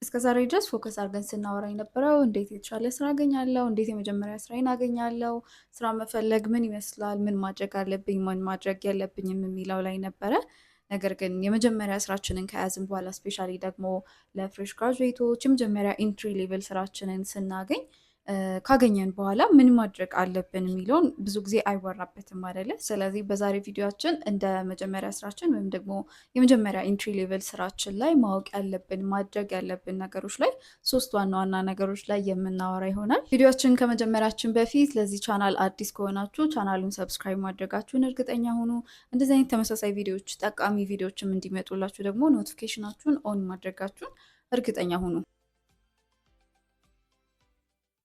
እስከዛሬ ድረስ ፎከስ አድርገን ስናወራ የነበረው እንዴት የተሻለ ስራ አገኛለሁ፣ እንዴት የመጀመሪያ ስራዬን አገኛለሁ፣ ስራ መፈለግ ምን ይመስላል፣ ምን ማድረግ አለብኝ፣ ምን ማድረግ የለብኝም የሚለው ላይ ነበረ። ነገር ግን የመጀመሪያ ስራችንን ከያዝን በኋላ ስፔሻሊ ደግሞ ለፍሬሽ ግራጁዌቶች የመጀመሪያ ኢንትሪ ሌቭል ስራችንን ስናገኝ ካገኘን በኋላ ምን ማድረግ አለብን የሚለውን ብዙ ጊዜ አይወራበትም አይደለ? ስለዚህ በዛሬ ቪዲዮችን እንደ መጀመሪያ ስራችን ወይም ደግሞ የመጀመሪያ ኢንትሪ ሌቭል ስራችን ላይ ማወቅ ያለብን ማድረግ ያለብን ነገሮች ላይ 3 ዋና ዋና ነገሮች ላይ የምናወራ ይሆናል። ቪዲዮችን ከመጀመራችን በፊት ለዚህ ቻናል አዲስ ከሆናችሁ ቻናሉን ሰብስክራይብ ማድረጋችሁን እርግጠኛ ሁኑ። እንደዚህ አይነት ተመሳሳይ ቪዲዮዎች፣ ጠቃሚ ቪዲዮዎችም እንዲመጡላችሁ ደግሞ ኖቲፊኬሽናችሁን ኦን ማድረጋችሁን እርግጠኛ ሁኑ።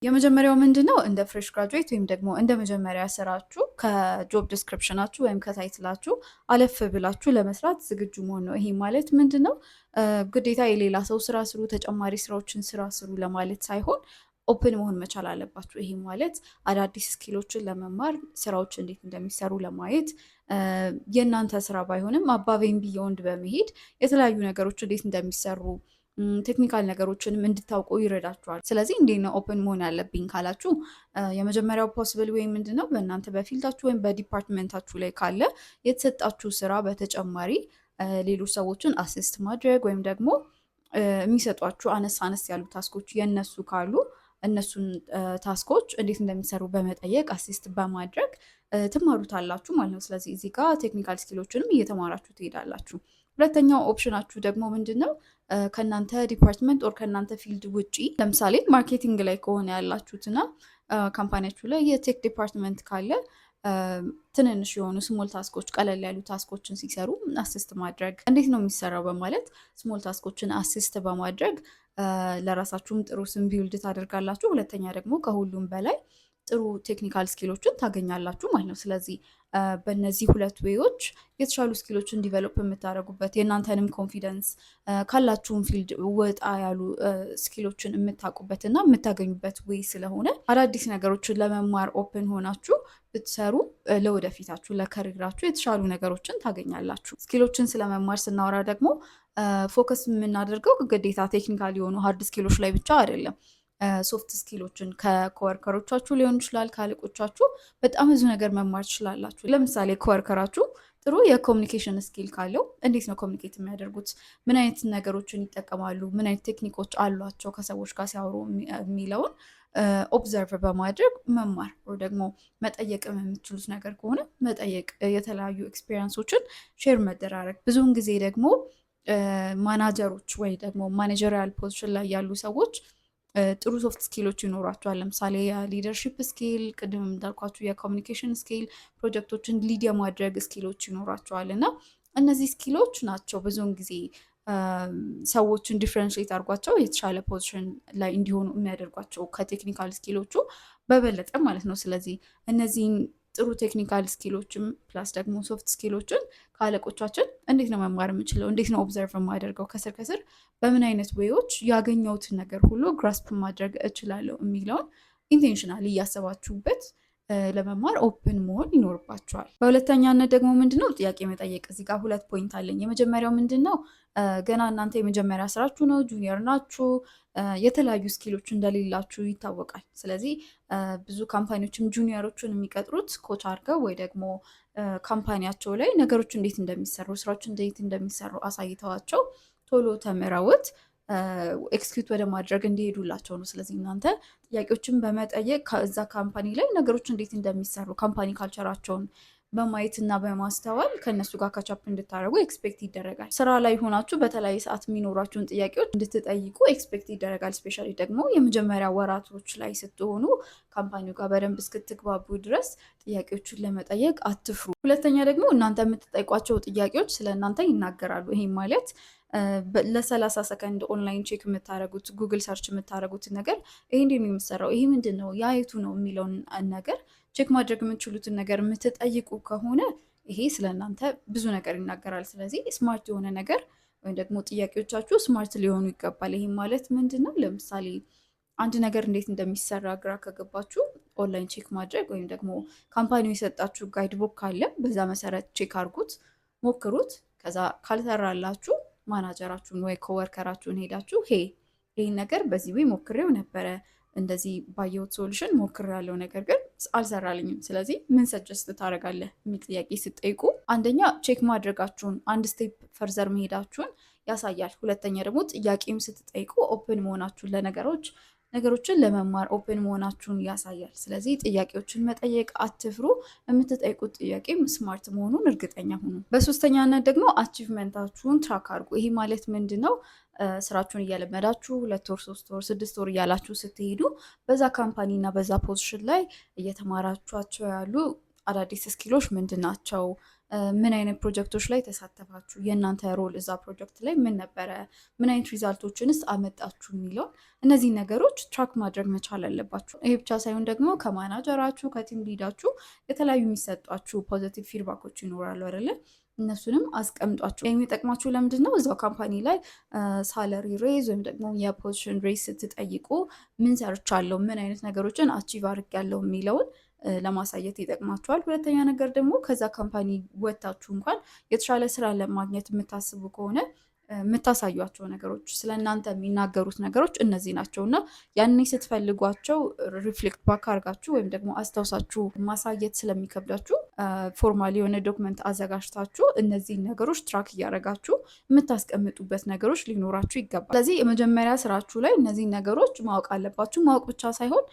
የመጀመሪያው ምንድነው? እንደ ፍሬሽ ግራጁዌት ወይም ደግሞ እንደ መጀመሪያ ስራችሁ ከጆብ ዲስክሪፕሽናችሁ ወይም ከታይትላችሁ አለፍ ብላችሁ ለመስራት ዝግጁ መሆን ነው። ይሄ ማለት ምንድነው? ግዴታ የሌላ ሰው ስራ ስሩ፣ ተጨማሪ ስራዎችን ስራ ስሩ ለማለት ሳይሆን ኦፕን መሆን መቻል አለባችሁ። ይሄ ማለት አዳዲስ ስኪሎችን ለመማር ስራዎች እንዴት እንደሚሰሩ ለማየት የእናንተ ስራ ባይሆንም አባቬን ቢዮንድ በመሄድ የተለያዩ ነገሮች እንዴት እንደሚሰሩ ቴክኒካል ነገሮችንም እንድታውቁ ይረዳችኋል። ስለዚህ እንዴት ነው ኦፕን መሆን ያለብኝ ካላችሁ የመጀመሪያው ፖስብል ወይ ምንድነው በእናንተ በፊልዳችሁ ወይም በዲፓርትመንታችሁ ላይ ካለ የተሰጣችሁ ስራ በተጨማሪ ሌሎች ሰዎችን አሲስት ማድረግ ወይም ደግሞ የሚሰጧችሁ አነስ ያሉ ታስኮች የነሱ ካሉ እነሱን ታስኮች እንዴት እንደሚሰሩ በመጠየቅ አሲስት በማድረግ ትማሩታላችሁ ማለት ነው። ስለዚህ እዚህ ጋር ቴክኒካል ስኪሎችንም እየተማራችሁ ትሄዳላችሁ። ሁለተኛው ኦፕሽናችሁ ደግሞ ምንድነው? ከእናንተ ዲፓርትመንት ኦር ከእናንተ ፊልድ ውጪ ለምሳሌ ማርኬቲንግ ላይ ከሆነ ያላችሁትና ካምፓኒያችሁ ላይ የቴክ ዲፓርትመንት ካለ ትንንሽ የሆኑ ስሞል ታስኮች ቀለል ያሉ ታስኮችን ሲሰሩ አሲስት ማድረግ እንዴት ነው የሚሰራው በማለት ስሞል ታስኮችን አሲስት በማድረግ ለራሳችሁም ጥሩ ስም ቢውልድ ታደርጋላችሁ። ሁለተኛ ደግሞ ከሁሉም በላይ ጥሩ ቴክኒካል ስኪሎችን ታገኛላችሁ ማለት ነው። ስለዚህ በእነዚህ ሁለት ዌዎች የተሻሉ ስኪሎችን ዲቨሎፕ የምታደርጉበት የእናንተንም ኮንፊደንስ ካላችሁም ፊልድ ወጣ ያሉ ስኪሎችን የምታውቁበት እና የምታገኙበት ዌይ ስለሆነ አዳዲስ ነገሮችን ለመማር ኦፕን ሆናችሁ ብትሰሩ ለወደፊታችሁ ለከሪራችሁ የተሻሉ ነገሮችን ታገኛላችሁ። ስኪሎችን ስለመማር ስናወራ ደግሞ ፎከስ የምናደርገው ግዴታ ቴክኒካል የሆኑ ሃርድ ስኪሎች ላይ ብቻ አይደለም። ሶፍት ስኪሎችን ከኮወርከሮቻችሁ ሊሆን ይችላል፣ ከአለቆቻችሁ በጣም ብዙ ነገር መማር ትችላላችሁ። ለምሳሌ ኮወርከራችሁ ጥሩ የኮሚኒኬሽን ስኪል ካለው እንዴት ነው ኮሚኒኬት የሚያደርጉት፣ ምን አይነት ነገሮችን ይጠቀማሉ፣ ምን አይነት ቴክኒኮች አሏቸው ከሰዎች ጋር ሲያወሩ የሚለውን ኦብዘርቭ በማድረግ መማር ወይ ደግሞ መጠየቅም የምትችሉት ነገር ከሆነ መጠየቅ፣ የተለያዩ ኤክስፔሪንሶችን ሼር መደራረግ። ብዙውን ጊዜ ደግሞ ማናጀሮች ወይ ደግሞ ማኔጀሪያል ፖዚሽን ላይ ያሉ ሰዎች ጥሩ ሶፍት ስኪሎች ይኖሯቸዋል። ለምሳሌ የሊደርሺፕ ስኪል፣ ቅድም እንዳልኳችሁ የኮሚኒኬሽን ስኪል፣ ፕሮጀክቶችን ሊድ የማድረግ ስኪሎች ይኖሯቸዋል እና እነዚህ ስኪሎች ናቸው ብዙውን ጊዜ ሰዎችን ዲፍረንሽሌት አድርጓቸው የተሻለ ፖዚሽን ላይ እንዲሆኑ የሚያደርጓቸው ከቴክኒካል ስኪሎቹ በበለጠ ማለት ነው። ስለዚህ እነዚህን ጥሩ ቴክኒካል ስኪሎችም ፕላስ ደግሞ ሶፍት ስኪሎችን ከአለቆቻችን እንዴት ነው መማር የምችለው፣ እንዴት ነው ኦብዘርቭ የማደርገው፣ ከስር ከስር በምን አይነት ዌዎች ያገኘሁትን ነገር ሁሉ ግራስፕ ማድረግ እችላለሁ የሚለውን ኢንቴንሽናሊ እያሰባችሁበት ለመማር ኦፕን መሆን ይኖርባቸዋል። በሁለተኛነት ደግሞ ምንድነው ጥያቄ መጠየቅ። እዚህ ጋር 2 ፖይንት አለኝ። የመጀመሪያው ምንድነው ገና እናንተ የመጀመሪያ ስራችሁ ነው፣ ጁኒየር ናችሁ፣ የተለያዩ ስኪሎች እንደሌላችሁ ይታወቃል። ስለዚህ ብዙ ካምፓኒዎችም ጁኒየሮችን የሚቀጥሩት ኮች አድርገው ወይ ደግሞ ካምፓኒያቸው ላይ ነገሮች እንዴት እንደሚሰሩ ስራዎች እንዴት እንደሚሰሩ አሳይተዋቸው ቶሎ ተምረውት ኤክስኪዩት ወደ ማድረግ እንዲሄዱላቸው ነው። ስለዚህ እናንተ ጥያቄዎችን በመጠየቅ ከዛ ካምፓኒ ላይ ነገሮች እንዴት እንደሚሰሩ ካምፓኒ ካልቸራቸውን በማየት እና በማስተዋል ከእነሱ ጋር ካቻፕ እንድታደርጉ ኤክስፔክት ይደረጋል። ስራ ላይ ሆናችሁ በተለያየ ሰዓት የሚኖራችሁን ጥያቄዎች እንድትጠይቁ ኤክስፔክት ይደረጋል። ስፔሻሊ ደግሞ የመጀመሪያ ወራቶች ላይ ስትሆኑ ካምፓኒው ጋር በደንብ እስክትግባቡ ድረስ ጥያቄዎችን ለመጠየቅ አትፍሩ። ሁለተኛ ደግሞ እናንተ የምትጠይቋቸው ጥያቄዎች ስለ እናንተ ይናገራሉ። ይሄ ማለት ለ30 ሰከንድ ኦንላይን ቼክ የምታደረጉት ጉግል ሰርች የምታደረጉትን ነገር ይሄ እንዴት ነው የሚሰራው፣ ይሄ ምንድን ነው፣ የአየቱ ነው የሚለውን ነገር ቼክ ማድረግ የምትችሉትን ነገር የምትጠይቁ ከሆነ ይሄ ስለ እናንተ ብዙ ነገር ይናገራል። ስለዚህ ስማርት የሆነ ነገር ወይም ደግሞ ጥያቄዎቻችሁ ስማርት ሊሆኑ ይገባል። ይሄ ማለት ምንድን ነው? ለምሳሌ አንድ ነገር እንዴት እንደሚሰራ ግራ ከገባችሁ ኦንላይን ቼክ ማድረግ ወይም ደግሞ ካምፓኒው የሰጣችሁ ጋይድ ቡክ ካለ በዛ መሰረት ቼክ አድርጉት፣ ሞክሩት። ከዛ ካልሰራላችሁ ማናጀራችሁን ወይ ኮወርከራችሁን ሄዳችሁ ሄ ይህን ነገር በዚህ ወይ ሞክሬው ነበረ፣ እንደዚህ ባየሁት ሶሉሽን ሞክሬያለሁ፣ ነገር ግን አልሰራልኝም። ስለዚህ ምን ሰጀስት ታደርጋለህ የሚል ጥያቄ ስትጠይቁ አንደኛ ቼክ ማድረጋችሁን፣ አንድ ስቴፕ ፈርዘር መሄዳችሁን ያሳያል። ሁለተኛ ደግሞ ጥያቄም ስትጠይቁ ኦፕን መሆናችሁን ነገሮችን ለመማር ኦፕን መሆናችሁን ያሳያል። ስለዚህ ጥያቄዎችን መጠየቅ አትፍሩ። የምትጠይቁት ጥያቄም ስማርት መሆኑን እርግጠኛ ሁኑ። በሶስተኛነት ደግሞ አቺቭመንታችሁን ትራክ አድርጉ። ይሄ ማለት ምንድን ነው? ስራችሁን እየለመዳችሁ 2 ወር 3 ወር 6 ወር እያላችሁ ስትሄዱ በዛ ካምፓኒ እና በዛ ፖዚሽን ላይ እየተማራችኋቸው ያሉ አዳዲስ ስኪሎች ምንድን ናቸው? ምን አይነት ፕሮጀክቶች ላይ ተሳተፋችሁ? የእናንተ ሮል እዛ ፕሮጀክት ላይ ምን ነበረ? ምን አይነት ሪዛልቶችንስ አመጣችሁ? የሚለውን እነዚህ ነገሮች ትራክ ማድረግ መቻል አለባችሁ። ይሄ ብቻ ሳይሆን ደግሞ ከማናጀራችሁ ከቲም ሊዳችሁ የተለያዩ የሚሰጧችሁ ፖዚቲቭ ፊድባኮች ይኖራሉ አይደለ? እነሱንም አስቀምጧቸው። የሚጠቅማችሁ ለምንድን ነው? እዛው ካምፓኒ ላይ ሳለሪ ሬዝ ወይም ደግሞ የፖዚሽን ሬዝ ስትጠይቁ ምን ሰርቻለሁ፣ ምን አይነት ነገሮችን አቺቭ አድርጌያለሁ የሚለውን ለማሳየት ይጠቅማችኋል። ሁለተኛ ነገር ደግሞ ከዛ ካምፓኒ ወጥታችሁ እንኳን የተሻለ ስራ ለማግኘት የምታስቡ ከሆነ የምታሳዩቸው ነገሮች፣ ስለ እናንተ የሚናገሩት ነገሮች እነዚህ ናቸው እና ያኔ ስትፈልጓቸው ሪፍሌክት ባክ አድርጋችሁ ወይም ደግሞ አስታውሳችሁ ማሳየት ስለሚከብዳችሁ ፎርማል የሆነ ዶክመንት አዘጋጅታችሁ እነዚህን ነገሮች ትራክ እያደረጋችሁ የምታስቀምጡበት ነገሮች ሊኖራችሁ ይገባል። ስለዚህ የመጀመሪያ ስራችሁ ላይ እነዚህን ነገሮች ማወቅ አለባችሁ። ማወቅ ብቻ ሳይሆን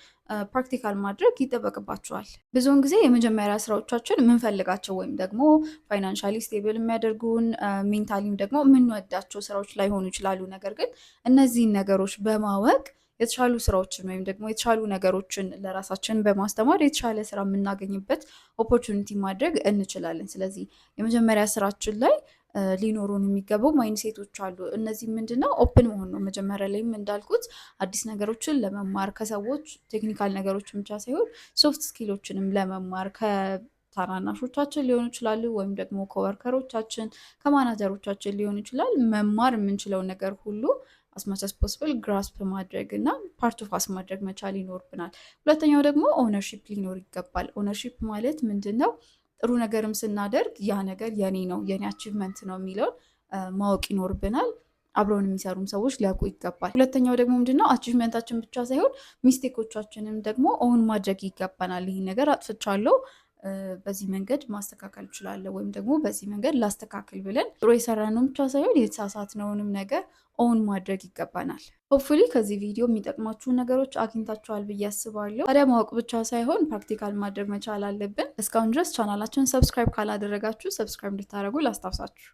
ፕራክቲካል ማድረግ ይጠበቅባቸዋል። ብዙውን ጊዜ የመጀመሪያ ስራዎቻችን የምንፈልጋቸው ወይም ደግሞ ፋይናንሻሊ ስቴብል የሚያደርጉን ሜንታሊም ደግሞ የምንወዳቸው ስራዎች ላይሆኑ ይችላሉ። ነገር ግን እነዚህን ነገሮች በማወቅ የተሻሉ ስራዎችን ወይም ደግሞ የተሻሉ ነገሮችን ለራሳችን በማስተማር የተሻለ ስራ የምናገኝበት ኦፖርቹኒቲ ማድረግ እንችላለን። ስለዚህ የመጀመሪያ ስራችን ላይ ሊኖሩን የሚገቡ ማይንሴቶች አሉ። እነዚህ ምንድነው? ኦፕን መሆን ነው። መጀመሪያ ላይም እንዳልኩት አዲስ ነገሮችን ለመማር ከሰዎች ቴክኒካል ነገሮችን ብቻ ሳይሆን ሶፍት ስኪሎችንም ለመማር ከታናናሾቻችን ሊሆኑ ይችላሉ፣ ወይም ደግሞ ከወርከሮቻችን ከማናጀሮቻችን ሊሆኑ ይችላል። መማር የምንችለው ነገር ሁሉ አስማች አስ ፖስብል ግራስፕ ማድረግ እና ፓርት ኦፍ አስ ማድረግ መቻል ይኖርብናል። ሁለተኛው ደግሞ ኦነርሺፕ ሊኖር ይገባል። ኦነርሺፕ ማለት ምንድን ነው? ጥሩ ነገርም ስናደርግ ያ ነገር የኔ ነው የኔ አቺቭመንት ነው የሚለውን ማወቅ ይኖርብናል። አብረውን የሚሰሩም ሰዎች ሊያውቁ ይገባል። ሁለተኛው ደግሞ ምንድነው? አቺቭመንታችን ብቻ ሳይሆን ሚስቴኮቻችንም ደግሞ ኦን ማድረግ ይገባናል። ይህ ነገር አጥፍቻለሁ፣ በዚህ መንገድ ማስተካከል እችላለሁ፣ ወይም ደግሞ በዚህ መንገድ ላስተካክል ብለን ጥሩ የሰራነው ብቻ ሳይሆን የተሳሳትነውንም ነገር ኦን ማድረግ ይገባናል። ሆፕፉሊ ከዚህ ቪዲዮ የሚጠቅማችሁን ነገሮች አግኝታችኋል ብዬ አስባለሁ። ታዲያ ማወቅ ብቻ ሳይሆን ፕራክቲካል ማድረግ መቻል አለብን። እስካሁን ድረስ ቻናላችን ሰብስክራይብ ካላደረጋችሁ ሰብስክራይብ እንድታደርጉ ላስታውሳችሁ።